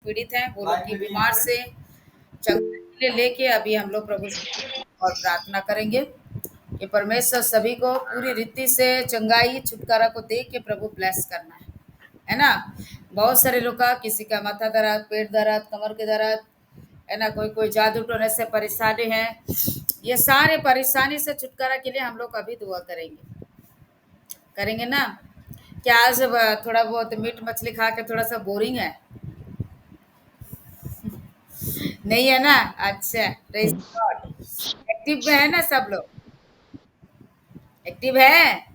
पीड़ित हैं, वो लोग की बीमार से चंगाई लेके अभी हम लोग प्रभु से और प्रार्थना करेंगे कि परमेश्वर सभी को पूरी रीति से चंगाई छुटकारा को दे के प्रभु ब्लेस करना है ना। बहुत सारे लोग का किसी का माथा दर्द, पेट दर्द, कमर के दर्द है ना, कोई कोई जादू टोने से परेशानी है। ये सारे परेशानी से छुटकारा के लिए हम लोग अभी दुआ करेंगे ना। क्या आज थोड़ा बहुत मीट मछली खा के थोड़ा सा बोरिंग है नहीं है ना? अच्छा, प्रेज गॉड। एक्टिव में है ना सब लोग? एक्टिव है?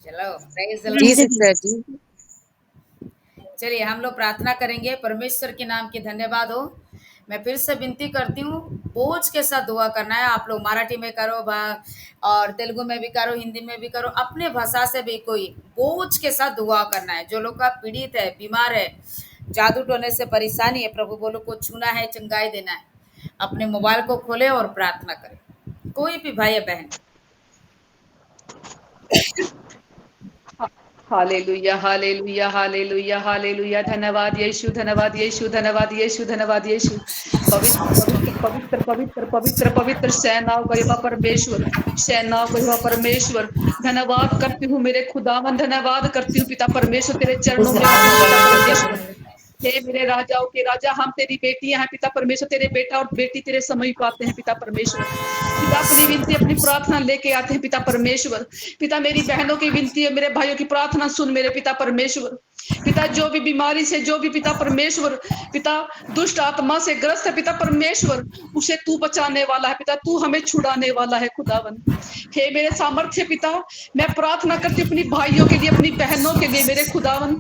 चलो, प्रेज द जी लॉर्ड। सिस्टर जी। चलिए हम लोग प्रार्थना करेंगे। परमेश्वर के नाम की धन्यवाद हो। मैं फिर से विनती करती हूँ, बोझ के साथ दुआ करना है। आप लोग मराठी में करो और तेलुगु में भी करो, हिंदी में भी करो, अपने भाषा से भी कोई बोझ के साथ दुआ करना है। जो लोग का पीड़ित है, बीमार है, जादू टोने से परेशानी है, प्रभु बोलो को छूना है, चंगाई देना है, अपने मोबाइल को खोले और प्रार्थना करें। कोई भी भाई या बहन। Hallelujah hallelujah hallelujah hallelujah. धन्यवाद यीशु, धन्यवाद यीशु, धन्यवाद यीशु, धन्यवाद यीशु। पवित्र पवित्र पवित्र पवित्र पवित्र पवित्र सेनाओं का यहोवा परमेश्वर, सेनाओं का यहोवा परमेश्वर, धन्यवाद करती हूँ मेरे खुदावन, धन्यवाद करती हूँ पिता परमेश्वर, तेरे चरणों में आती हूँ पिता परमेश्वर। हे मेरे राजाओं के राजा, हम तेरी बेटियां हैं पिता परमेश्वर, तेरे बेटा और बेटी तेरे समीप आते हैं पिता परमेश्वर। पिता अपनी विनती अपनी प्रार्थना लेके आते हैं पिता परमेश्वर। पिता मेरी बहनों की विनती है, मेरे भाइयों की प्रार्थना सुन मेरे पिता परमेश्वर। पिता जो भी बीमारी से, जो भी पिता परमेश्वर, पिता दुष्ट आत्मा से ग्रस्त है पिता परमेश्वर, उसे तू बचाने वाला है पिता, तू हमें छुड़ाने वाला है खुदावन। हे मेरे सामर्थ्य पिता, मैं प्रार्थना करती हूँ अपनी भाइयों के लिए, अपनी बहनों के लिए मेरे खुदावन।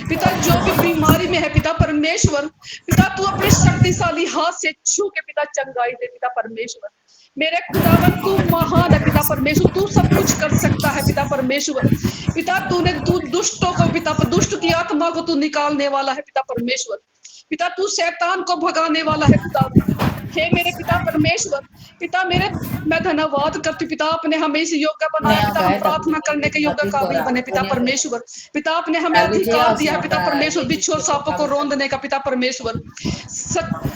पिता जो भी बीमारी में है पिता परमेश्वर, पिता तू अपने शक्तिशाली हाथ से छू के पिता चंगाई दे पिता परमेश्वर। मेरे खुदावन तू महान है पिता परमेश्वर, तू सब कुछ कर सकता है पिता परमेश्वर। पिता तू दुष्टों को, पिता दुष्ट की आत्मा को तू निकालने वाला है पिता परमेश्वर। पिता तू शैतान को भगाने वाला है खुदावन। हे मेरे पिता परमेश्वर, पिता मेरे मैं धन्यवाद करती पिता, आपने हमें इस योग्य बनाया पिता, हम प्रार्थना करने के योग्य काबिल बने पिता परमेश्वर। पिता आपने हमें अधिकार दिया है पिता परमेश्वर, बिच्छू और सांपों को रौंदने का पिता परमेश्वर।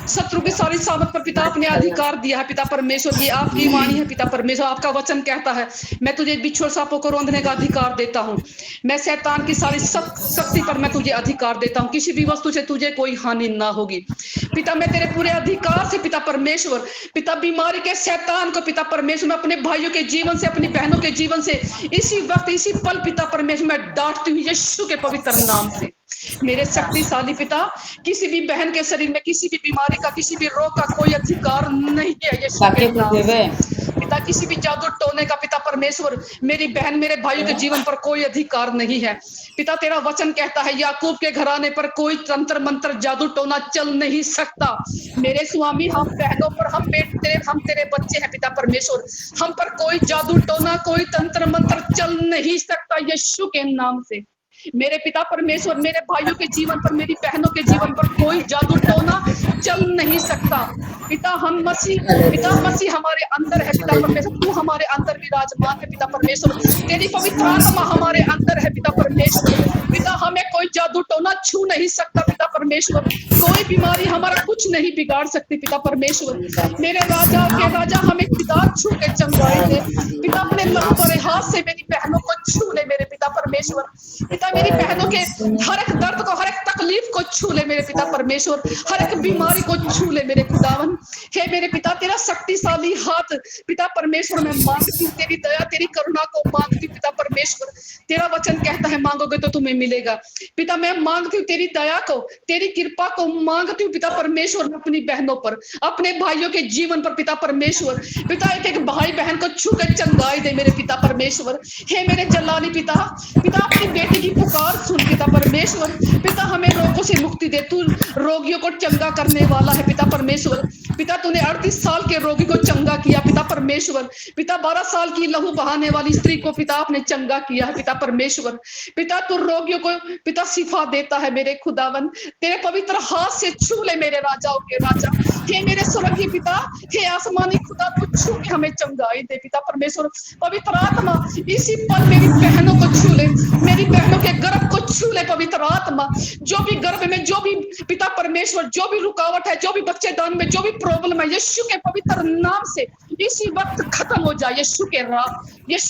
शत्रु की सारी सामत पर पिता आपने अधिकार दिया है पिता परमेश्वर। ये आपकी वाणी है पिता परमेश्वर, आपका वचन कहता है मैं तुझे बिच्छू और सांपों को रौंदने का अधिकार देता हूँ। मैं शैतान की सारी शक्ति पर मैं तुझे अधिकार देता हूँ, किसी भी वस्तु से तुझे कोई हानि ना होगी पिता। मैं तेरे पूरे अधिकार से पिता परमेश्वर, पिता बीमारी के शैतान को पिता परमेश्वर, मैं अपने भाइयों के जीवन से, अपनी बहनों के जीवन से इसी वक्त इसी पल पिता परमेश्वर मैं डांटती हूँ यीशु के पवित्र नाम से। मेरे शक्तिशाली पिता, किसी भी बहन के शरीर में किसी भी बीमारी का, किसी भी रोग का कोई अधिकार नहीं है यीशु के नाम से। पिता किसी भी जादू टोने का पिता परमेश्वर, मेरी बहन मेरे भाइयों के जीवन पर कोई अधिकार नहीं है पिता। तेरा वचन कहता है याकूब के घराने पर कोई तंत्र मंत्र जादू टोना चल नहीं सकता। मेरे स्वामी, हम बहनों पर, हम तेरे बच्चे हैं पिता परमेश्वर, हम पर कोई जादू टोना, कोई तंत्र मंत्र चल नहीं सकता यीशु के नाम से। मेरे पिता परमेश्वर, मेरे भाइयों के जीवन पर, मेरी बहनों के जीवन पर कोई जादू टोना चल नहीं सकता पिता। हम मसीह हमारे अंदर है पिता परमेश्वर, तू हमारे अंदर विराजमान है पिता परमेश्वर, तेरी पवित्र आत्मा हमारे अंदर है पिता परमेश्वर। पिता हमें कोई जादू टोना छू नहीं सकता पिता परमेश्वर, कोई बीमारी हमारा कुछ नहीं बिगाड़ सकती पिता परमेश्वर। मेरे राजा के राजा, हमें पिता छू के चंगाई दे पिता, अपने लहू भरे हाथ से मेरी बहनों को छू ले मेरे पिता परमेश्वर। पिता मेरी बहनों के हर एक दर्द को, हर एक तकलीफ को छू ले मेरे पिता परमेश्वर, हर एक बीमारी को छू ले मेरे खुदावन। हे मेरे पिता, तेरा शक्तिशाली हाथ पिता परमेश्वर मैं मांगती हूँ, तेरी दया तेरी करुणा को मांगती हूँ पिता परमेश्वर। तेरा वचन कहता है मांगोगे तो तुम्हें मिलेगा पिता। मैं मांगती हूँ तेरी दया को, तेरी कृपा को मांगती हूँ पिता परमेश्वर, अपनी बहनों पर, अपने भाइयों के जीवन पर पिता परमेश्वर। पिता एक एक भाई बहन को छू के चंगाई दे मेरे पिता परमेश्वर। हे मेरे जलाली पिता, पिता अपनी बेटी की पुकार सुन पिता परमेश्वर। पिता हमें रोगों से मुक्ति दे, तू रोगियों को चंगा करने वाला है पिता परमेश्वर। पिता तूने 38 साल के रोगी को चंगा किया पिता परमेश्वर। पिता 12 साल की लहू बहाने वाली स्त्री को पिता आपने चंगा किया है पिता परमेश्वर। पिता तू रोगियों को पिता शिफा देता है मेरे खुदावन। तेरे पवित्र हाथ से छू ले मेरे राजाओं के राजा। हे मेरे स्वर्गीय पिता, हे आसमानी खुदा, तू छू के हमें चंगाई दे पिता परमेश्वर। पवित्र आत्मा इसी पल मेरी बहनों को छू ले, मेरी बहनों के गर्भ को छू ले पवित्र आत्मा। जो भी गर्भ में जो भी पिता परमेश्वर जो भी रुकावट है, जो भी बच्चेदान में जो भी प्रॉब्लम है, यीशु के पवित्र नाम से इसी वक्त खत्म हो जाए यीशु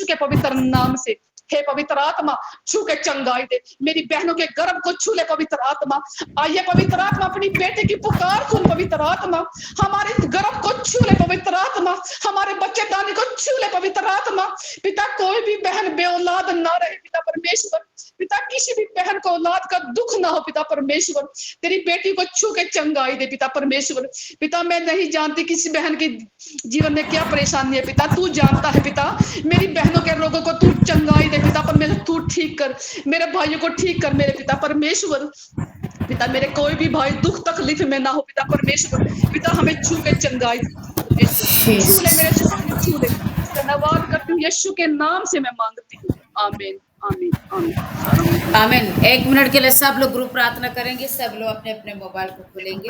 के पवित्र नाम से। हे पवित्र आत्मा छू के चंगाई दे, मेरी बहनों के गर्भ को छू ले पवित्र आत्मा। आइए पवित्र आत्मा अपनी बेटे की पुकार सुन पवित्र आत्मा। हमारे गर्भ को छू ले पवित्र आत्मा, हमारे बच्चेदानी को छू ले पवित्र आत्मा। पिता कोई भी बहन बेऔलाद ना रहे पिता परमेश्वर। पिता किसी भी बहन को औलाद का दुख ना हो पिता परमेश्वर। तेरी बेटी को छू के चंगाई दे पिता परमेश्वर। पिता मैं नहीं जानती किसी बहन के जीवन में क्या परेशानी है पिता, तू जानता है पिता। मेरी बहनों के रोगों को तू चंगाई दे पिता परमेश्वर, तू ठीक कर मेरे भाइयों को, ठीक कर मेरे पिता परमेश्वर। पिता मेरे कोई भी भाई दुख तकलीफ में ना हो पिता परमेश्वर। पिता हमें छू के चंगाई दे, छू ले मेरे छू ले। धन्यवाद करती हूँ यीशु के नाम से मैं मांगती हूँ, आमीन आमीन आमीन आमीन। 1 मिनट के लिए सब लोग ग्रुप प्रार्थना करेंगे। सब लोग अपने अपने मोबाइल को खोलेंगे।